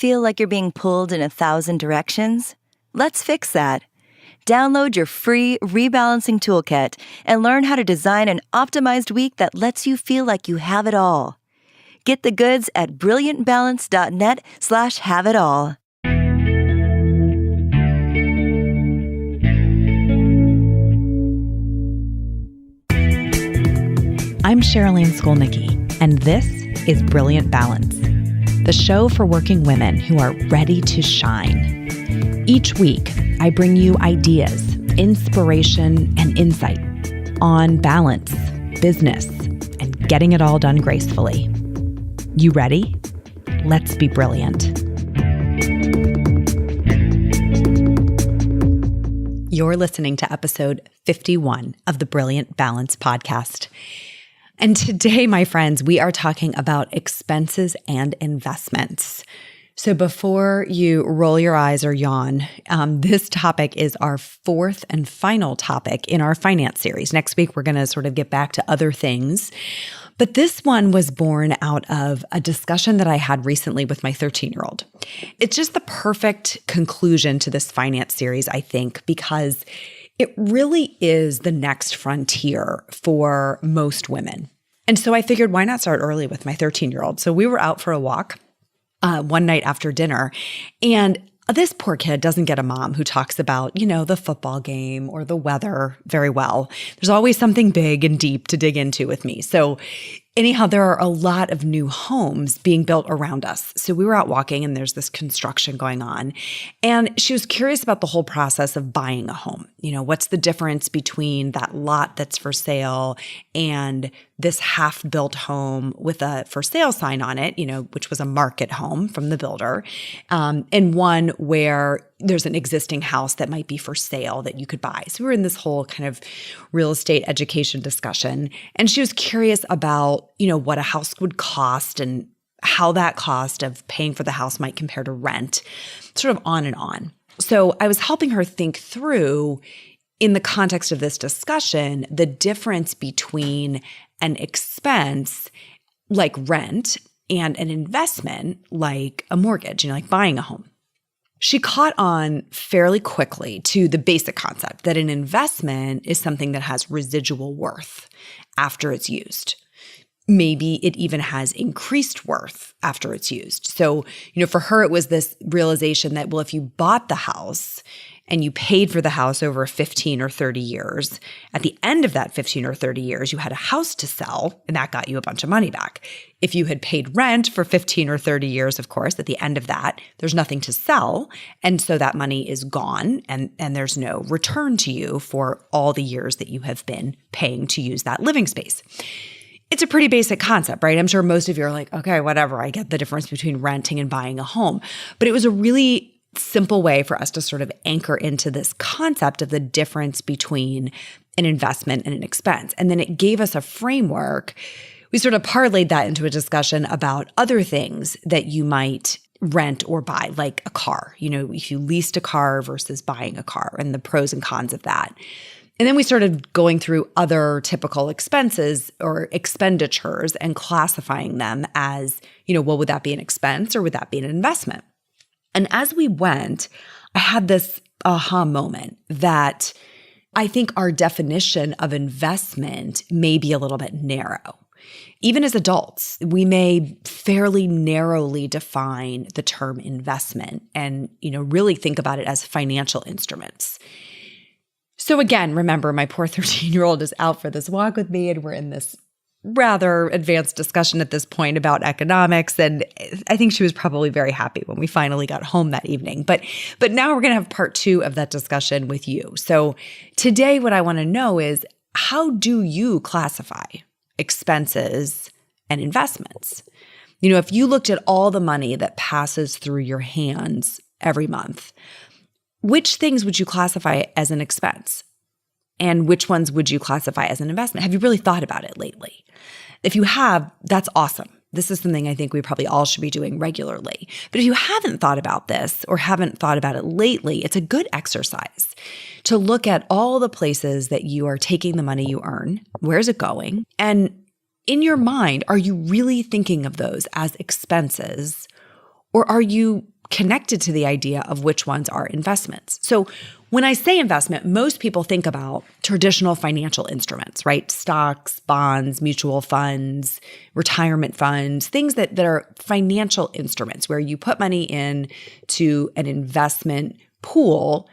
feel like you're being pulled in 1,000 directions? Let's fix that. Download your free rebalancing toolkit and learn how to design an optimized week that lets you feel like you have it all. Get the goods at brilliantbalance.net/have-it-all. I'm Cherylanne Skolnicki, and this is Brilliant Balance, the show for working women who are ready to shine. Each week, I bring you ideas, inspiration, and insight on balance, business, and getting it all done gracefully. You ready? Let's be brilliant. You're listening to episode 51 of the Brilliant Balance podcast. And today, my friends, we are talking about expenses and investments. So before you roll your eyes or yawn, this topic is our fourth and final topic in our finance series. Next week, we're going to sort of get back to other things. But this one was born out of a discussion that I had recently with my 13-year-old. It's just the perfect conclusion to this finance series, I think, because it really is the next frontier for most women. And so I figured, why not start early with my 13-year-old? So we were out for a walk one night after dinner, and this poor kid doesn't get a mom who talks about, the football game or the weather very well. There's always something big and deep to dig into with me. So anyhow, there are a lot of new homes being built around us. So we were out walking and there's this construction going on. And she was curious about the whole process of buying a home. What's the difference between that lot that's for sale and this half-built home with a for sale sign on it, which was a market home from the builder, and one where there's an existing house that might be for sale that you could buy. So we were in this whole kind of real estate education discussion. And she was curious about, what a house would cost and how that cost of paying for the house might compare to rent, sort of on and on. So I was helping her think through, in the context of this discussion, the difference between an expense like rent and an investment like a mortgage, like buying a home. She caught on fairly quickly to the basic concept that an investment is something that has residual worth after it's used. Maybe it even has increased worth after it's used. So, for her, it was this realization that, well, if you bought the house and you paid for the house over 15 or 30 years, at the end of that 15 or 30 years, you had a house to sell, and that got you a bunch of money back. If you had paid rent for 15 or 30 years, of course, at the end of that, there's nothing to sell. And so that money is gone, and there's no return to you for all the years that you have been paying to use that living space. It's a pretty basic concept, right? I'm sure most of you are like, okay, whatever, I get the difference between renting and buying a home. But it was a really simple way for us to sort of anchor into this concept of the difference between an investment and an expense. And then it gave us a framework. We sort of parlayed that into a discussion about other things that you might rent or buy, like a car, if you leased a car versus buying a car and the pros and cons of that. And then we started going through other typical expenses or expenditures and classifying them as, would that be an expense or would that be an investment? And as we went, I had this aha moment that I think our definition of investment may be a little bit narrow. Even as adults, we may fairly narrowly define the term investment and, really think about it as financial instruments. So again, remember, my poor 13-year-old is out for this walk with me, and we're in this rather advanced discussion at this point about economics. And I think she was probably very happy when we finally got home that evening. But now we're going to have part 2 of that discussion with you. So today, what I want to know is, how do you classify expenses and investments? If you looked at all the money that passes through your hands every month, which things would you classify as an expense? And which ones would you classify as an investment? Have you really thought about it lately? If you have, that's awesome. This is something I think we probably all should be doing regularly. But if you haven't thought about this or haven't thought about it lately, it's a good exercise to look at all the places that you are taking the money you earn. Where's it going? And in your mind, are you really thinking of those as expenses, Or are you connected to the idea of which ones are investments? So when I say investment, most people think about traditional financial instruments, right? Stocks, bonds, mutual funds, retirement funds, things that are financial instruments where you put money in to an investment pool,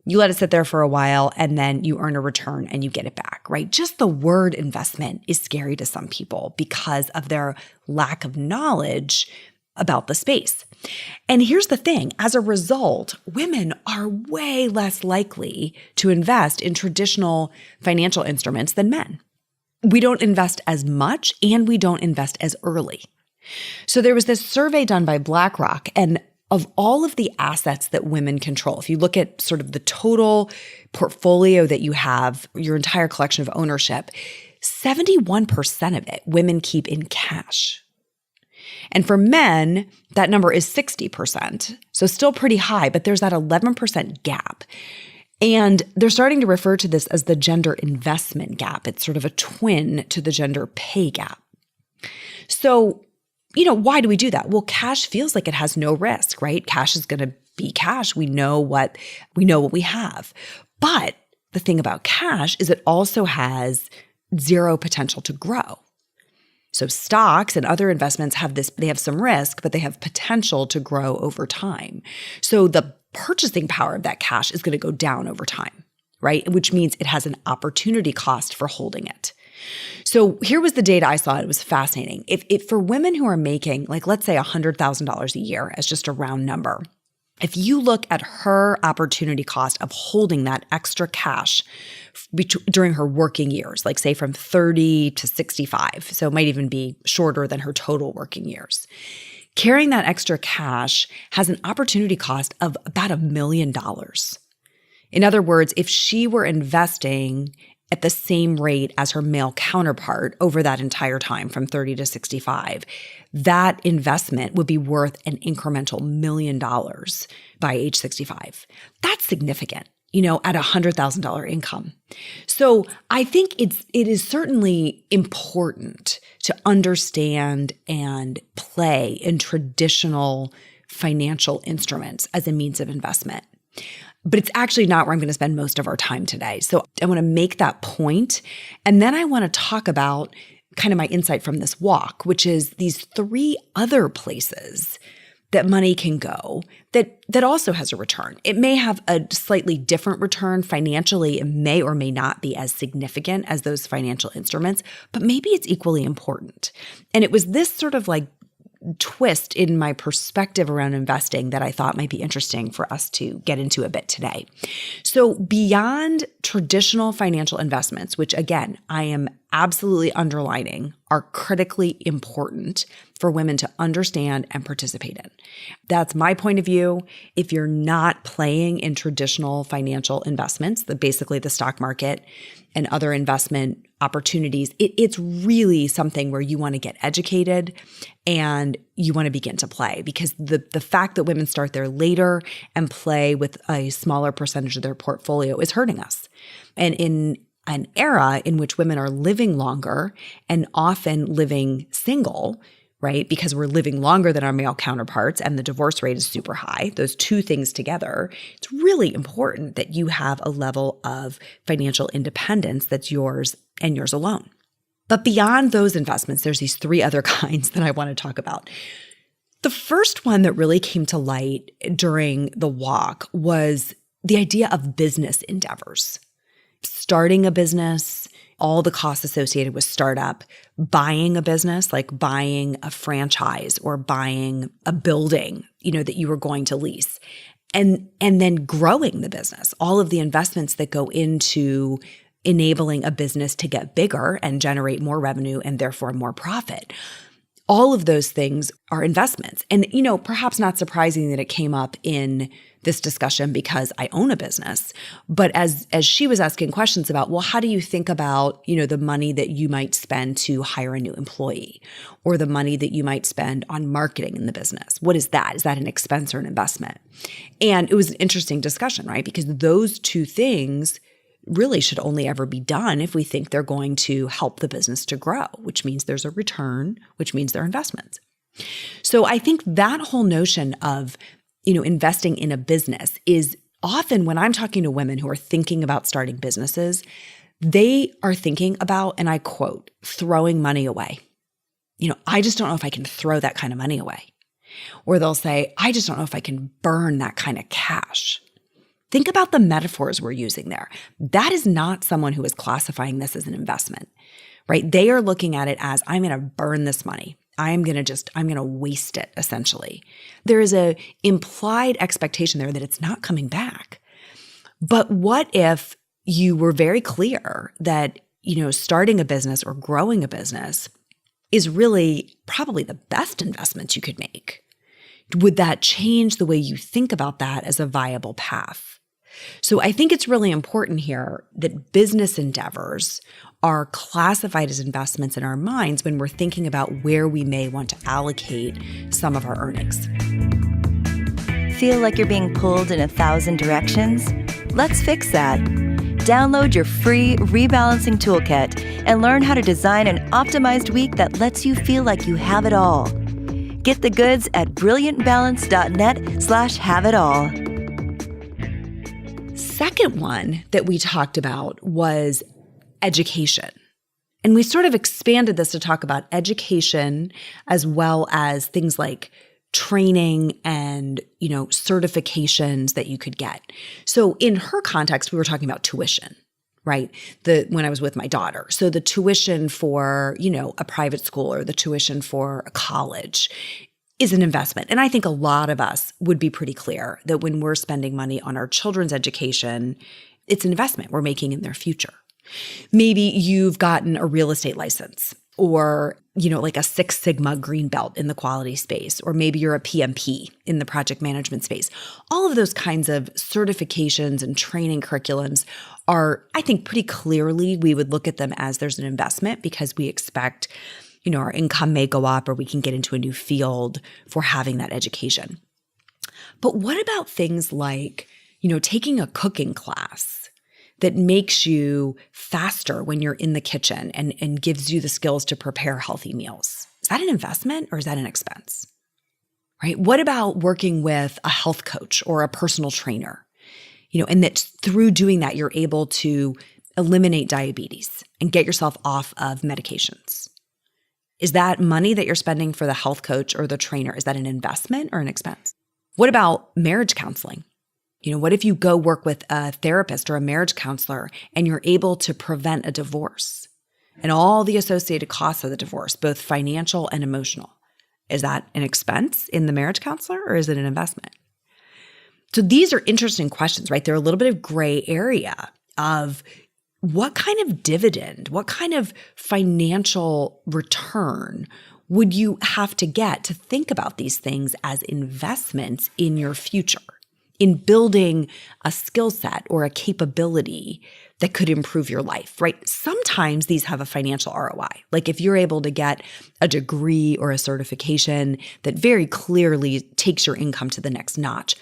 you let it sit there for a while, and then you earn a return and you get it back, right? Just the word investment is scary to some people because of their lack of knowledge about the space. And here's the thing, as a result, women are way less likely to invest in traditional financial instruments than men. We don't invest as much and we don't invest as early. So there was this survey done by BlackRock, and of all of the assets that women control, if you look at sort of the total portfolio that you have, your entire collection of ownership, 71% of it women keep in cash. And for men, that number is 60%. So still pretty high, but there's that 11% gap. And they're starting to refer to this as the gender investment gap. It's sort of a twin to the gender pay gap. So, why do we do that? Well, cash feels like it has no risk, right? Cash is going to be cash. We know what we have. But the thing about cash is it also has zero potential to grow. So stocks and other investments they have some risk, but they have potential to grow over time. So the purchasing power of that cash is going to go down over time, right? Which means it has an opportunity cost for holding it. So here was the data I saw. It was fascinating. If for women who are making, like, let's say $100,000 a year as just a round number, if you look at her opportunity cost of holding that extra cash during her working years, like say from 30 to 65, so it might even be shorter than her total working years, carrying that extra cash has an opportunity cost of about $1 million. In other words, if she were investing at the same rate as her male counterpart over that entire time from 30 to 65, that investment would be worth an incremental $1 million by age 65. That's significant, at $100,000 income. So I think it is certainly important to understand and play in traditional financial instruments as a means of investment. But it's actually not where I'm going to spend most of our time today. So I want to make that point, and then I want to talk about kind of my insight from this walk, which is these 3 other places that money can go that also has a return. It may have a slightly different return financially. It may or may not be as significant as those financial instruments, but maybe it's equally important. And it was this sort of like twist in my perspective around investing that I thought might be interesting for us to get into a bit today. So beyond traditional financial investments, which again, I am absolutely underlining are critically important for women to understand and participate in. That's my point of view. If you're not playing in traditional financial investments, basically the stock market and other investment opportunities, it's really something where you want to get educated and you want to begin to play, because the fact that women start there later and play with a smaller percentage of their portfolio is hurting us. And in an era in which women are living longer and often living single, right? Because we're living longer than our male counterparts and the divorce rate is super high. Those two things together, it's really important that you have a level of financial independence that's yours and yours alone. But beyond those investments, there's these 3 other kinds that I want to talk about. The first one that really came to light during the walk was the idea of business endeavors. Starting a business, all the costs associated with startup, buying a business, like buying a franchise or buying a building, that you were going to lease, and then growing the business, all of the investments that go into enabling a business to get bigger and generate more revenue and therefore more profit. All of those things are investments. And, perhaps not surprising that it came up in this discussion because I own a business. But as she was asking questions about, well, how do you think about, the money that you might spend to hire a new employee or the money that you might spend on marketing in the business? What is that? Is that an expense or an investment? And it was an interesting discussion, right? Because those 2 things really should only ever be done if we think they're going to help the business to grow, which means there's a return, which means they're investments. So I think that whole notion of, investing in a business is often when I'm talking to women who are thinking about starting businesses, they are thinking about, and I quote, throwing money away. I just don't know if I can throw that kind of money away. Or they'll say, I just don't know if I can burn that kind of cash. Think about the metaphors we're using there. That is not someone who is classifying this as an investment, right? They are looking at it as, I'm going to burn this money. I'm going to waste it, essentially. There is a implied expectation there that it's not coming back. But what if you were very clear that, starting a business or growing a business is really probably the best investment you could make? Would that change the way you think about that as a viable path? So I think it's really important here that business endeavors are classified as investments in our minds when we're thinking about where we may want to allocate some of our earnings. Feel like you're being pulled in 1,000 directions? Let's fix that. Download your free rebalancing toolkit and learn how to design an optimized week that lets you feel like you have it all. Get the goods at brilliantbalance.net/have-it-all. Second one that we talked about was education. And we sort of expanded this to talk about education as well as things like training and, certifications that you could get. So in her context, we were talking about tuition, right? When I was with my daughter. So the tuition for, a private school or the tuition for a college is an investment. And I think a lot of us would be pretty clear that when we're spending money on our children's education, it's an investment we're making in their future. Maybe you've gotten a real estate license or, like a Six Sigma green belt in the quality space, or maybe you're a PMP in the project management space. All of those kinds of certifications and training curriculums are, I think, pretty clearly we would look at them as there's an investment because we expect, our income may go up or we can get into a new field for having that education. But what about things like, taking a cooking class that makes you faster when you're in the kitchen and gives you the skills to prepare healthy meals? Is that an investment or is that an expense? Right? What about working with a health coach or a personal trainer? And that through doing that, you're able to eliminate diabetes and get yourself off of medications. Is that money that you're spending for the health coach or the trainer, is that an investment or an expense? What about marriage counseling? What if you go work with a therapist or a marriage counselor and you're able to prevent a divorce and all the associated costs of the divorce, both financial and emotional? Is that an expense in the marriage counselor or is it an investment? So these are interesting questions, right? They're a little bit of gray area of what kind of dividend, what kind of financial return would you have to get to think about these things as investments in your future, in building a skill set or a capability that could improve your life, right? Sometimes these have a financial ROI. Like if you're able to get a degree or a certification that very clearly takes your income to the next notch,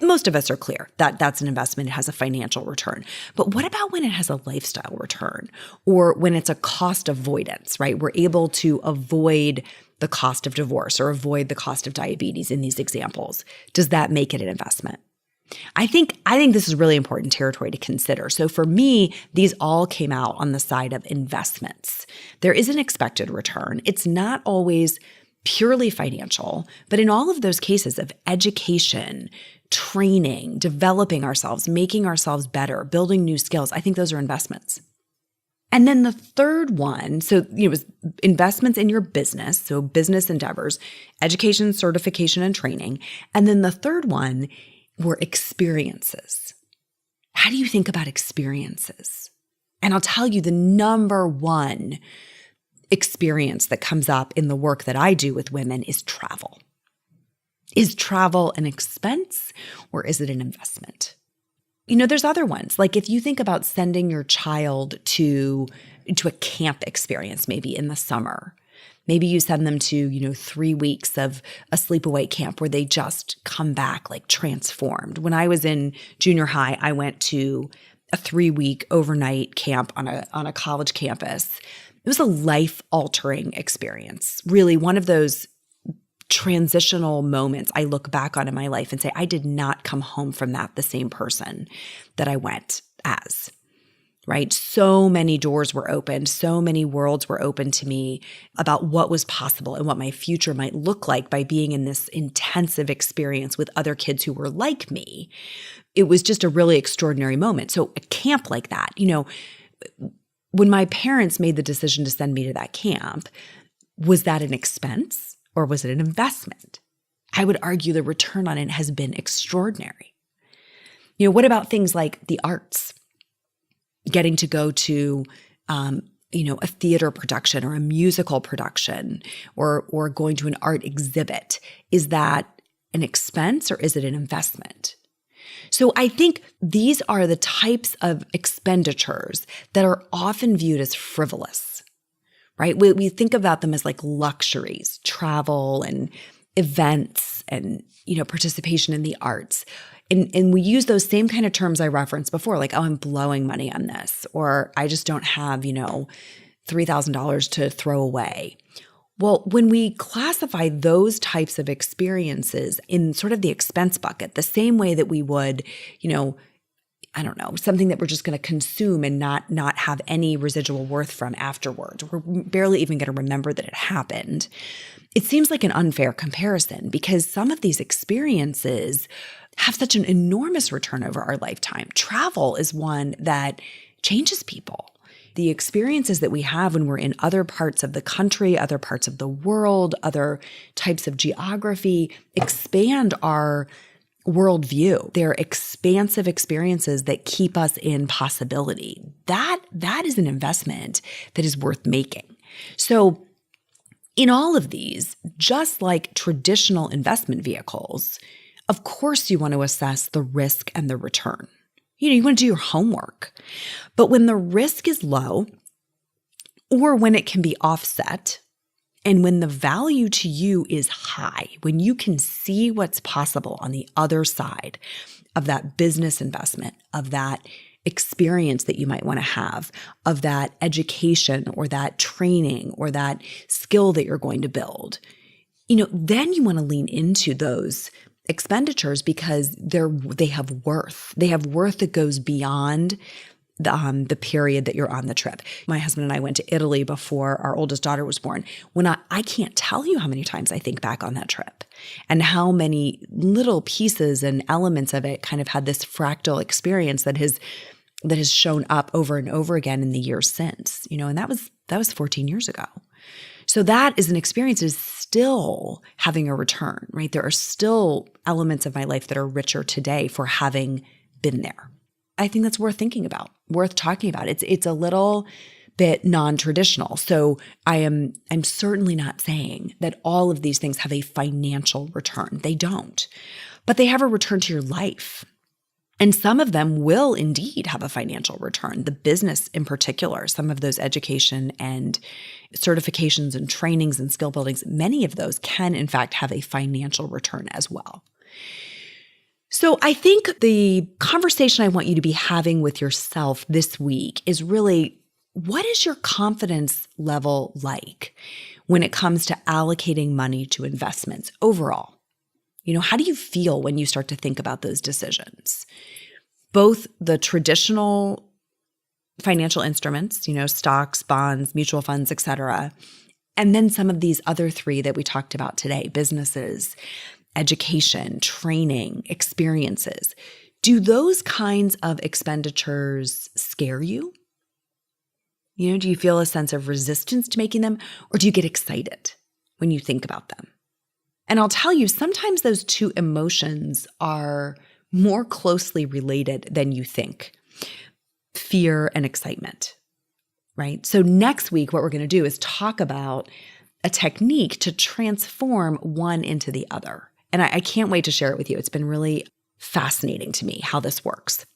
most of us are clear that that's an investment. It has a financial return. But what about when it has a lifestyle return or when it's a cost avoidance, right? We're able to avoid the cost of divorce or avoid the cost of diabetes in these examples. Does that make it an investment? I think this is really important territory to consider. So for me, these all came out on the side of investments. There is an expected return. It's not always purely financial, but in all of those cases of education, training, developing ourselves, making ourselves better, building new skills, I think those are investments. And then the third one, so it was investments in your business, so business endeavors, education, certification, and training. And then the third one were experiences. How do you think about experiences? And I'll tell you the number one experience that comes up in the work that I do with women is travel. Is travel an expense or is it an investment? There's other ones. Like if you think about sending your child to a camp experience, maybe in the summer, maybe you send them to, 3 weeks of a sleepaway camp where they just come back like transformed. When I was in junior high, I went to a 3-week overnight camp on a college campus. It was a life-altering experience, really one of those transitional moments I look back on in my life and say, I did not come home from that the same person that I went as. Right? So many doors were opened. So many worlds were open to me about what was possible and what my future might look like by being in this intensive experience with other kids who were like me. It was just a really extraordinary moment. So a camp like that, when my parents made the decision to send me to that camp, was that an expense or was it an investment? I would argue the return on it has been extraordinary. What about things like the arts? Getting to go to, a theater production or a musical production or going to an art exhibit. Is that an expense or is it an investment? So I think these are the types of expenditures that are often viewed as frivolous, right? We think about them as like luxuries, travel and events and, participation in the arts. And we use those same kind of terms I referenced before, like, oh, I'm blowing money on this, or I just don't have, $3,000 to throw away. Well, when we classify those types of experiences in sort of the expense bucket, the same way that we would, something that we're just going to consume and not have any residual worth from afterwards. We're barely even going to remember that it happened. It seems like an unfair comparison because some of these experiences have such an enormous return over our lifetime. Travel is one that changes people. The experiences that we have when we're in other parts of the country, other parts of the world, other types of geography expand our worldview. They're expansive experiences that keep us in possibility. That is an investment that is worth making. So in all of these, just like traditional investment vehicles, of course you want to assess the risk and the return. You want to do your homework. But when the risk is low, or when it can be offset, and when the value to you is high, when you can see what's possible on the other side of that business investment, of that experience that you might want to have, of that education or that training or that skill that you're going to build, then you want to lean into those expenditures because they have worth. They have worth that goes beyond the period that you're on the trip. My husband and I went to Italy before our oldest daughter was born. When I can't tell you how many times I think back on that trip and how many little pieces and elements of it kind of had this fractal experience that has shown up over and over again in the years since. And that was 14 years ago. So that is an experience that is still having a return, right? There are still elements of my life that are richer today for having been there. I think that's worth thinking about, worth talking about. It's a little bit non-traditional. So I'm certainly not saying that all of these things have a financial return. They don't. But they have a return to your life. And some of them will indeed have a financial return. The business in particular, some of those education and certifications and trainings and skill buildings, many of those can in fact have a financial return as well. So I think the conversation I want you to be having with yourself this week is really, what is your confidence level like when it comes to allocating money to investments overall? How do you feel when you start to think about those decisions? Both the traditional financial instruments, stocks, bonds, mutual funds, et cetera, and then some of these other three that we talked about today, businesses, education, training, experiences. Do those kinds of expenditures scare you? Do you feel a sense of resistance to making them, or do you get excited when you think about them? And I'll tell you, sometimes those two emotions are more closely related than you think. Fear and excitement, right? So next week, what we're going to do is talk about a technique to transform one into the other. And I can't wait to share it with you. It's been really fascinating to me how this works.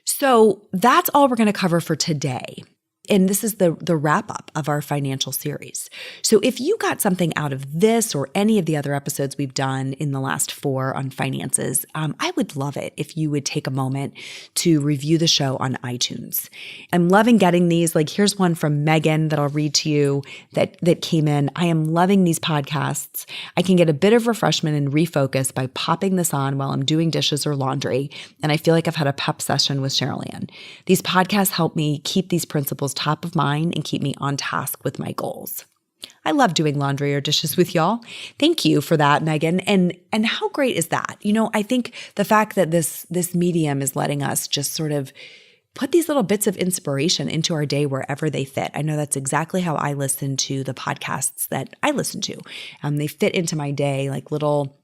So that's all we're going to cover for today. And this is the wrap up of our financial series. So if you got something out of this or any of the other episodes we've done in the last 4 on finances, I would love it if you would take a moment to review the show on iTunes. I'm loving getting these. Like, here's one from Megan that I'll read to you that came in. I am loving these podcasts. I can get a bit of refreshment and refocus by popping this on while I'm doing dishes or laundry, and I feel like I've had a pep session with Cherylanne. These podcasts help me keep these principles top of mind and keep me on task with my goals. I love doing laundry or dishes with y'all. Thank you for that, Megan. And how great is that? I think the fact that this medium is letting us just sort of put these little bits of inspiration into our day wherever they fit. I know that's exactly how I listen to the podcasts that I listen to. They fit into my day like little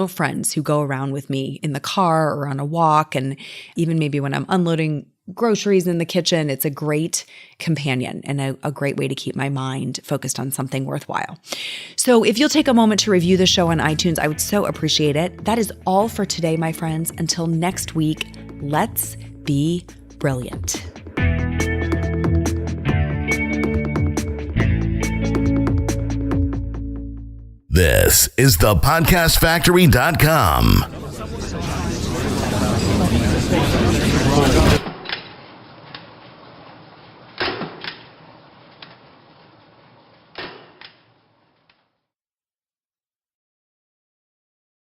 friends who go around with me in the car or on a walk, and even maybe when I'm unloading groceries in the kitchen. It's a great companion and a great way to keep my mind focused on something worthwhile. So if you'll take a moment to review the show on iTunes, I would so appreciate it. That is all for today, my friends. Until next week, let's be brilliant. This is thepodcastfactory.com.